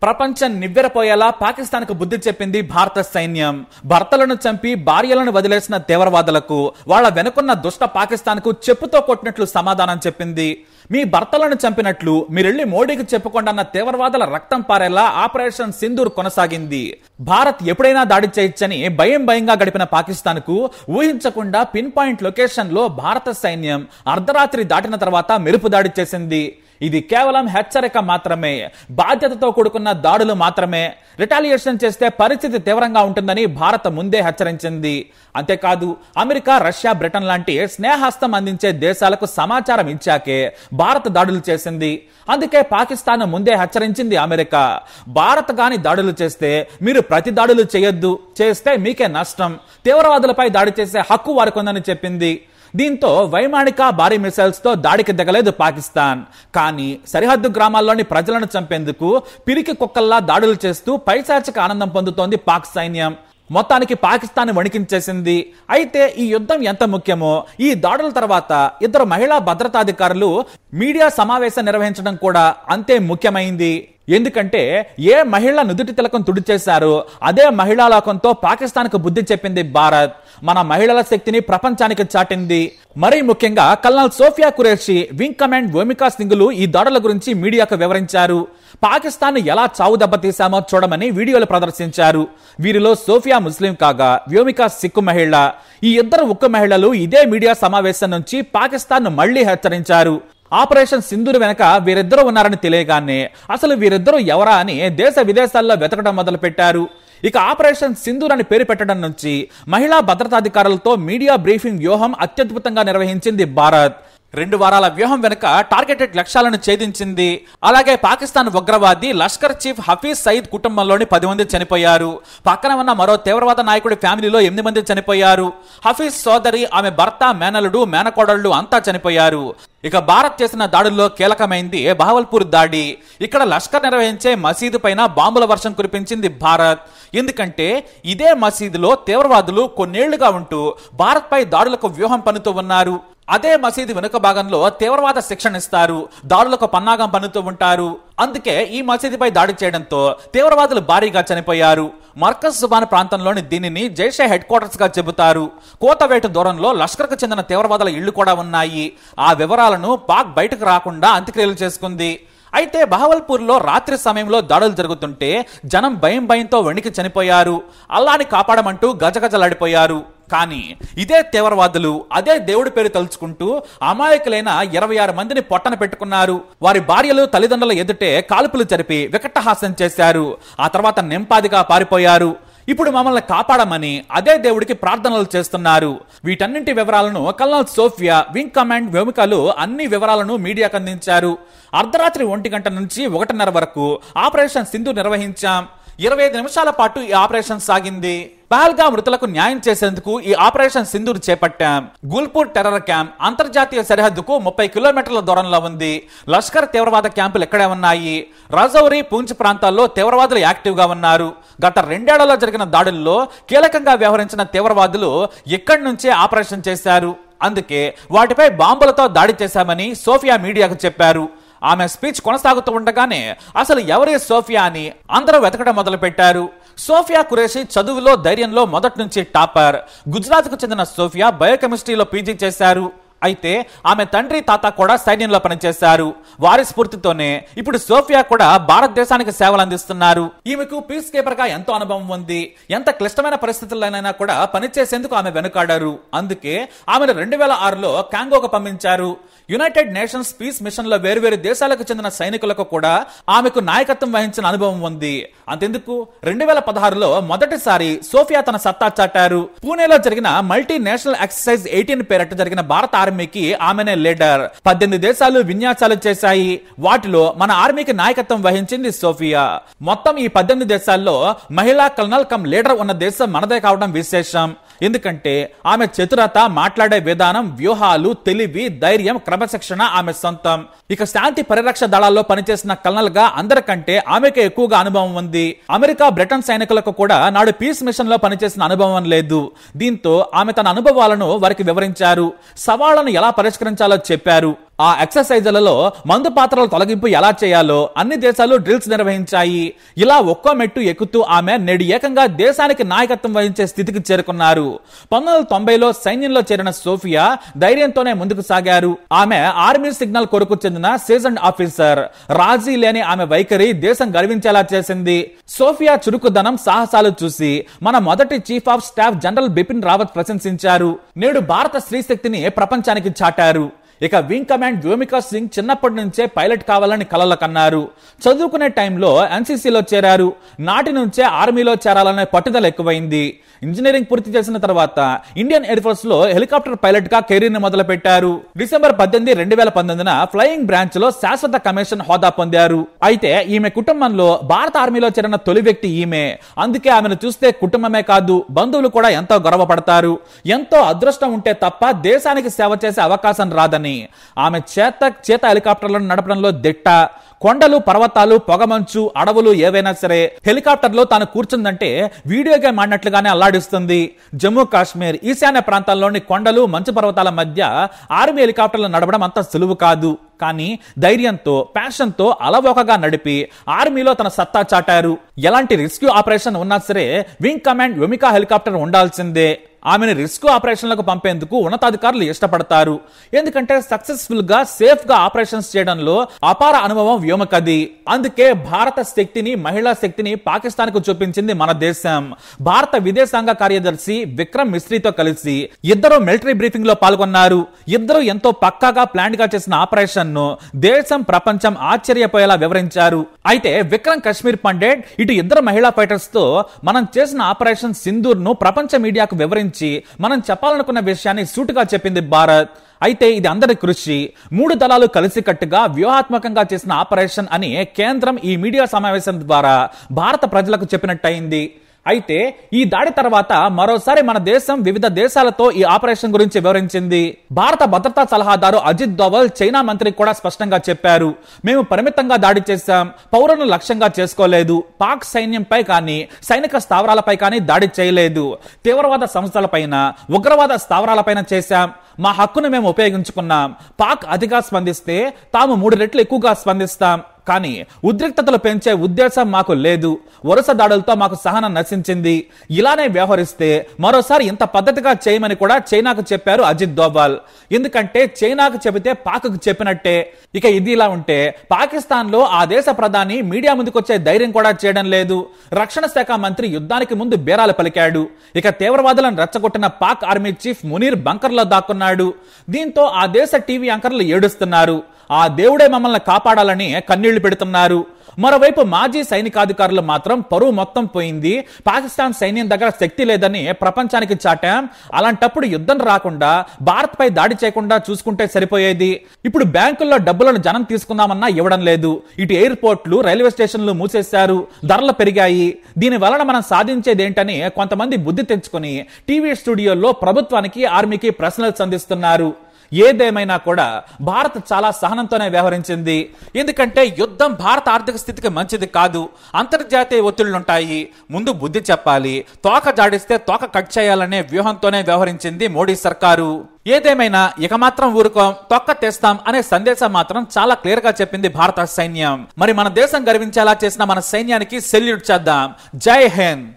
ప్రపంచం నివ్వెరపోయేలా పాకిస్తాన్కు బుద్ధి చెప్పింది భారత సైన్యం. భర్తలను చంపి భార్యలను వదిలేసిన తీవ్రవాదులకు వాళ్ళ వెనుకున్న దుష్ట పాకిస్తాన్కు చెప్పుతో కొట్టినట్లు సమాధానం చెప్పింది. మీ భర్తలను చంపినట్లు మీరెళ్లి మోడీకి చెప్పుకోండన్న తీవ్రవాదుల రక్తం పారేలా ఆపరేషన్ సింధూర్ కొనసాగింది. భారత్ ఎప్పుడైనా దాడి చేయొచ్చని భయంగా గడిపిన పాకిస్తాన్ కు ఊహించకుండా పిన్ పాయింట్ లొకేషన్ లో భారత సైన్యం అర్ధరాత్రి దాటిన తర్వాత మెరుపు దాడి చేసింది. ఇది కేవలం హెచ్చరిక మాత్రమే, బాధ్యతతో కూడుకున్న దాడులు మాత్రమే. రిటాలియేషన్ చేస్తే పరిస్థితి తీవ్రంగా ఉంటుందని భారత్ ముందే హెచ్చరించింది. అంతేకాదు, అమెరికా, రష్యా, బ్రిటన్ లాంటి స్నేహస్తం అందించే దేశాలకు సమాచారం ఇచ్చాకే భారత్ దాడులు చేసింది. అందుకే పాకిస్తాన్ ముందే హెచ్చరించింది అమెరికా, భారత్ గాని దాడులు చేస్తే మీరు ప్రతి దాడులు చేయొద్దు, చేస్తే మీకే నష్టం, తీవ్రవాదులపై దాడి చేసే హక్కు వారికి ఉందని చెప్పింది. దీంతో వైమానిక భారీ మిసైల్స్ తో దాడికి దిగలేదు పాకిస్తాన్. కానీ సరిహద్దు గ్రామాల్లోని ప్రజలను చంపేందుకు పిరికి కుక్కల్లా దాడులు చేస్తూ పైశాచిక ఆనందం పొందుతోంది పాక్ సైన్యం. మొత్తానికి పాకిస్తాన్ వణికించేసింది. అయితే ఈ యుద్ధం ఎంత ముఖ్యమో ఈ దాడుల తర్వాత ఇద్దరు మహిళా భద్రతాధికారులు మీడియా సమావేశం నిర్వహించడం కూడా అంతే ముఖ్యమైంది. ఎందుకంటే ఏ మహిళ నుదుటి తిలకం తుడిచేశారో అదే మహిళా లోకంతో పాకిస్తాన్ కు బుద్ధి చెప్పింది భారత్. మన మహిళల శక్తిని ప్రపంచానికి చాటింది. మరీ ముఖ్యంగా colonel Sofiya Qureshi, wing command Vyomika సింగులు ఈ దాడుల గురించి మీడియాకు వివరించారు. పాకిస్తాన్ ఎలా చావు దెబ్బతీశామో చూడమని వీడియోలు ప్రదర్శించారు. వీరిలో సోఫియా ముస్లిం కాగా వ్యోమికా సిక్కు మహిళ. ఈ ఇద్దరు ఉక్కు మహిళలు ఇదే మీడియా సమావేశం నుంచి పాకిస్తాన్ మళ్లీ హెచ్చరించారు. ఆపరేషన్ సింధూర్ వెనక వీరిద్దరూ ఉన్నారని తెలియగానే అసలు వీరిద్దరూ ఎవరా అని దేశ విదేశాల్లో వెతకడం మొదలు పెట్టారు. ఇక ఆపరేషన్ సింధూర్ అని పేరు పెట్టడం నుంచి మహిళా భద్రతాధికారులతో మీడియా బ్రీఫింగ్ వ్యూహం అత్యద్భుతంగా నిర్వహించింది భారత్. 2 వారాల వ్యూహం వెనుక టార్గెటెడ్ లక్ష్యాలను ఛేదించింది. అలాగే పాకిస్తాన్ ఉగ్రవాది లష్కర్ చీఫ్ హఫీజ్ సయీద్ కుటుంబంలోని 10 మంది చనిపోయారు. పక్కన ఉన్న మరో తీవ్రవాద నాయకుడి ఫ్యామిలీలో 8 మంది చనిపోయారు. హఫీజ్ సోదరి, ఆమె భర్త, మేనలుడు, మేనకోడళ్లు అంతా చనిపోయారు. ఇక భారత్ చేసిన దాడుల్లో కీలకమైంది బహవల్పూర్ దాడి. ఇక్కడ లష్కర్ నిర్వహించే మసీదు పైన బాంబుల వర్షం కురిపించింది భారత్. ఎందుకంటే ఇదే మసీదులో తీవ్రవాదులు కొన్నేళ్లుగా ఉంటూ భారత్ పై దాడులకు వ్యూహం పన్నుతూ ఉన్నారు. అదే మసీదు వెనుక భాగంలో తీవ్రవాద శిక్షణ ఇస్తారు, దాడులకు పన్నాగం పన్నుతూ ఉంటారు. అందుకే ఈ మసీదుపై దాడి చేయడంతో తీవ్రవాదులు భారీగా చనిపోయారు. మర్కజ్ జుబాన్ ప్రాంతంలోని దీనిని జైషే హెడ్ క్వార్టర్స్ గా చెబుతారు. కోతవేటు దూరంలో లష్కర్ కు చెందిన తీవ్రవాదుల ఇళ్లు కూడా ఉన్నాయి. ఆ వివరాలను పాక్ బయటకు రాకుండా అంత్యక్రియలు చేసుకుంది. అయితే బహవల్పూర్ లో రాత్రి సమయంలో దాడులు జరుగుతుంటే జనం భయంతో వణికి చనిపోయారు. అల్లాని కాపాడమంటూ గజగజలాడిపోయారు. కానీ ఇదే తీవ్రవాదులు అదే దేవుడి పేరు తలుచుకుంటూ అమాయకులైన 26 మందిని పొట్టన పెట్టుకున్నారు. వారి భార్యలు, తల్లిదండ్రుల ఎదుటే కాల్పులు జరిపి వికటహాసం చేశారు. ఆ తర్వాత నింపాదిగా పారిపోయారు. ఇప్పుడు మమ్మల్ని కాపాడమని అదే దేవుడికి ప్రార్థనలు చేస్తున్నారు. వీటన్నింటి వివరాలను కల్నల్ సోఫియా, వింగ్ కమాండ్ వ్యోమికలు అన్ని వివరాలను మీడియాకు అందించారు. అర్ధరాత్రి 1 గంట నుంచి 1:30 వరకు ఆపరేషన్ సింధూర్ నిర్వహించాం. 25 నిమిషాల పాటు ఈ ఆపరేషన్ సాగింది. పహల్గామ్ మృతులకు న్యాయం చేసేందుకు ఈ ఆపరేషన్ సింధూర్ చేపట్టాం. గుల్పూర్ టెర్రర్ క్యాంప్ అంతర్జాతీయ సరిహద్దుకు 30 కిలోమీటర్ల దూరంలో ఉంది. లష్కర్ తీవ్రవాద క్యాంపులు ఎక్కడే ఉన్నాయి. రజౌరి, పూంచ్ ప్రాంతాల్లో తీవ్రవాదులు యాక్టివ్ గా ఉన్నారు. గత 2 ఏళ్లలో జరిగిన దాడుల్లో కీలకంగా వ్యవహరించిన తీవ్రవాదులు ఇక్కడి నుంచే ఆపరేషన్ చేశారు. అందుకే వాటిపై బాంబులతో దాడి చేశామని సోఫియా మీడియాకు చెప్పారు. ఆమె స్పీచ్ కొనసాగుతూ ఉండగానే అసలు ఎవరి సోఫియా అని అందరూ వెతకడం మొదలు పెట్టారు. సోఫియా ఖురేషీ చదువులో, ధైర్యంలో మొదటి నుంచి టాపర్. గుజరాత్ కు చెందిన సోఫియా బయోకెమిస్ట్రీలో పీజీ చేశారు. అయితే ఆమె తండ్రి, తాత కూడా సైన్యంలో పనిచేశారు. వారి స్ఫూర్తితోనే ఇప్పుడు సోఫియా కూడా భారతదేశానికి సేవలు అందిస్తున్నారు. ఈమెకు పీస్ కీపర్ గా ఎంతో అనుభవం ఉంది. ఎంత క్లిష్టమైన పరిస్థితుల్లోనైనా కూడా పనిచేసేందుకు ఆమె వెనుకాడారు. అందుకే ఆమెను 2006లో కాంగోకు పంపించారు. యునైటెడ్ నేషన్స్ పీస్ మిషన్ లో వేరువేరు దేశాలకు చెందిన సైనికులకు కూడా ఆమెకు నాయకత్వం వహించిన అనుభవం ఉంది. అంతెందుకు 2016లో మొదటిసారి సోఫియా తన సత్తా చాటారు. పూణేలో జరిగిన మల్టీ నేషనల్ ఎక్సర్సైజ్ 18 పేరట జరిగిన భారత ఆర్మీకి ఆమెనే లీడర్. 18 దేశాలు విన్యాసాలు చేశాయి. వాటిలో మన ఆర్మీకి నాయకత్వం వహించింది సోఫియా. మొత్తం ఈ 18 దేశాల్లో మహిళా కల్నల్ కమ్ లీడర్ ఉన్న దేశం మనదే కావడం విశేషం. ఎందుకంటే ఆమె చతురత, మాట్లాడే విధానం, వ్యూహాలు, తెలివి, ధైర్యం, క్రమశిక్షణ ఆమె సొంతం. ఇక శాంతి పరిరక్ష దళాల్లో పనిచేసిన కల్నల్ గా అందరికంటే ఆమెకే ఎక్కువగా అనుభవం ఉంది. అమెరికా, బ్రిటన్ సైనికులకు కూడా నాడు పీస్ మిషన్ లో పనిచేసిన అనుభవం లేదు. దీంతో ఆమె తన అనుభవాలను వారికి వివరించారు. సవాళ్లను ఎలా పరిష్కరించాలో చెప్పారు. ఆ ఎక్సర్సైజులలో మందు పాత్రల తొలగింపు ఎలా చేయాలో అన్ని దేశాలు డ్రిల్స్ నిర్వహించాయి. ఇలా ఒక్కో మెట్టు ఎక్కుతూ ఆమె నేడు ఏకంగా దేశానికి నాయకత్వం వహించే స్థితికి చేరుకున్నారు. 1990లో సైన్యంలో చేరిన సోఫియా ధైర్యంతోనే ముందుకు సాగారు. ఆమె ఆర్మీ సిగ్నల్ కొరకు చెందిన సీజన్డ్ ఆఫీసర్. రాజీ లేని ఆమె వైఖరి దేశం గర్వించేలా చేసింది. సోఫియా చురుకుదనం, సాహసాలు చూసి మన మొదటి chief of staff general Bipin Rawat ప్రశంసించారు. నేడు భారత స్త్రీ శక్తిని ప్రపంచానికి చాటారు. ఇక వింగ్ కమాండ్ వ్యోమికా సింగ్ చిన్నప్పటి నుంచే పైలట్ కావాలని కలలు కన్నారు. చదువుకునే టైంలో ఎన్సీసీలో చేరారు. నాటి నుంచే ఆర్మీలో చేరాలనే పట్టుదల ఎక్కువైంది. ఇంజనీరింగ్ పూర్తి చేసిన తర్వాత ఇండియన్ ఎయిర్ ఫోర్స్ లో హెలికాప్టర్ పైలట్ గా కెరీర్ ని మొదలు పెట్టారు. డిసెంబర్ 18, 2019 ఫ్లయింగ్ బ్రాంచ్ లో శాశ్వత కమిషన్ హోదా పొందారు. అయితే ఈమె కుటుంబంలో భారత ఆర్మీలో చేరిన తొలి వ్యక్తి ఈమె. అందుకే ఆమెను చూస్తే కుటుంబమే కాదు, బంధువులు కూడా ఎంతో గర్వపడతారు. ఎంతో అదృష్టం ఉంటే తప్ప దేశానికి సేవ చేసే అవకాశం రాదని ఆమె చేత హెలికాప్టర్లను నడపడంలో దిట్ట. కొండలు, పర్వతాలు, పొగమంచు, అడవులు ఏవైనా సరే హెలికాప్టర్ లో తాను కూర్చుందంటే వీడియో గేమ్ ఆడినట్లుగానే అల్లాడిస్తుంది. జమ్మూ కాశ్మీర్ ఈశాన్య ప్రాంతాల్లోని కొండలు, మంచు పర్వతాల మధ్య ఆర్మీ హెలికాప్టర్లు నడపడం అంత సులువు కాదు. కానీ ధైర్యంతో, ప్యాషన్తో అలవోకగా నడిపి ఆర్మీలో తన సత్తా చాటారు. ఎలాంటి రెస్క్యూ ఆపరేషన్ ఉన్నా సరే వింగ్ కమాండ్ వ్యోమికా హెలికాప్టర్ ఉండాల్సిందే. ఆమెను రెస్క్యూ ఆపరేషన్లకు పంపేందుకు ఉన్నతాధికారులు ఇష్టపడతారు. ఎందుకంటే సక్సెస్ఫుల్ గా, సేఫ్ గా ఆపరేషన్స్ చేయడంలో అపార అనుభవం వ్యోమకది. అందుకే భారత శక్తిని, మహిళా శక్తిని పాకిస్తాన్ కు చూపించింది మన దేశం. భారత విదేశాంగ కార్యదర్శి విక్రమ్ మిస్రీతో కలిసి ఇద్దరు మిలిటరీ బ్రీఫింగ్ లో పాల్గొన్నారు. ఇద్దరు ఎంతో పక్కాగా ప్లాన్ గా చేసిన ఆపరేషన్ ను దేశం, ప్రపంచం ఆశ్చర్యపోయేలా వివరించారు. అయితే విక్రమ్ కశ్మీర్ పండిట్ ఇటు ఇద్దరు మహిళా ఫైటర్స్ తో మనం చేసిన ఆపరేషన్ సింధూర్ ను ప్రపంచ మీడియాకు వివరించి మనం చెప్పాలనుకున్న విషయాన్ని సూటుగా చెప్పింది భారత్. అయితే ఇది అందరి కృషి, 3 దళాలు కలిసికట్టుగా వ్యూహాత్మకంగా చేసిన ఆపరేషన్ అని కేంద్రం ఈ మీడియా సమావేశం ద్వారా భారత ప్రజలకు చెప్పినట్టయింది. అయితే ఈ దాడి తర్వాత మరోసారి మన దేశం వివిధ దేశాలతో ఈ ఆపరేషన్ గురించి వివరించింది. భారత భద్రతా సలహాదారు అజిత్ దోవల్ చైనా మంత్రి కూడా స్పష్టంగా చెప్పారు, మేము పరిమితంగా దాడి చేశాం, పౌరులను లక్ష్యంగా చేసుకోలేదు, పాక్ సైన్యంపై కానీ సైనిక స్థావరాలపై కానీ దాడి చేయలేదు, తీవ్రవాద సంస్థలపైన, ఉగ్రవాద స్థావరాలపైన చేశాం, మా హక్కును మేము ఉపయోగించుకున్నాం. పాక్ అతిగా స్పందిస్తే తాము 3 రెట్లు ఎక్కువగా స్పందిస్తాం. కానీ ఉద్రిక్తతలు పెంచే ఉద్దేశం మాకు లేదు. వరుస దాడులతో మాకు సహనం నశించింది. ఇలానే వ్యవహరిస్తే మరోసారి ఇంత పద్ధతిగా చేయమని కూడా చైనాకు చెప్పారు అజిత్ దోవల్. ఎందుకంటే చైనాకు చెబితే పాక్కు చెప్పినట్టే. ఇక ఇది ఇలా ఉంటే పాకిస్తాన్ లో ఆ దేశ ప్రధాని మీడియా ముందుకొచ్చే ధైర్యం కూడా చేయడం లేదు. రక్షణ శాఖ మంత్రి యుద్ధానికి ముందు బేరాలు పలికాడు. ఇక తీవ్రవాదులను రెచ్చగొట్టిన Pak army chief Munir bunker లో దాక్కున్నాడు. దీంతో ఆ దేశ టీవీ యాంకర్లు ఏడుస్తున్నారు. ఆ దేవుడే మమ్మల్ని కాపాడాలని కన్నీళ్లు పెడుతున్నారు. మరోవైపు మాజీ సైనికాధికారులు మాత్రం పరువు మొత్తం పోయింది, పాకిస్తాన్ సైన్యం దగ్గర శక్తి లేదని ప్రపంచానికి చాటాం, అలాంటప్పుడు యుద్ధం రాకుండా భారత్ పై దాడి చేయకుండా చూసుకుంటే సరిపోయేది. ఇప్పుడు బ్యాంకుల్లో డబ్బులను జనం తీసుకుందామన్నా ఇవ్వడం లేదు. ఇటు ఎయిర్పోర్ట్లు, రైల్వే స్టేషన్లు మూసేశారు, ధరలు పెరిగాయి. దీని వలన మనం సాధించేదేంటని కొంతమంది బుద్ధి తెచ్చుకుని టీవీ స్టూడియోల్లో ప్రభుత్వానికి, ఆర్మీకి ప్రశ్నలు సంధిస్తున్నారు. ఏదేమైనా కూడా భారత్ చాలా సహనంతోనే వ్యవహరించింది. ఎందుకంటే యుద్ధం భారత ఆర్థిక స్థితికి మంచిది కాదు. అంతర్జాతీయ ఒత్తిళ్లుంటాయి. ముందు బుద్ధి చెప్పాలి, తోక జాడిస్తే తోక కట్ చేయాలనే వ్యూహంతోనే వ్యవహరించింది మోడీ సర్కారు. ఏదేమైనా ఇక మాత్రం ఊరుకోం, తొక్క తెస్తాం అనే సందేశం మాత్రం చాలా క్లియర్ గా చెప్పింది భారత సైన్యం. మరి మన దేశం గర్వించేలా చేసిన మన సైన్యానికి సెల్యూట్ చేద్దాం. జై హింద్.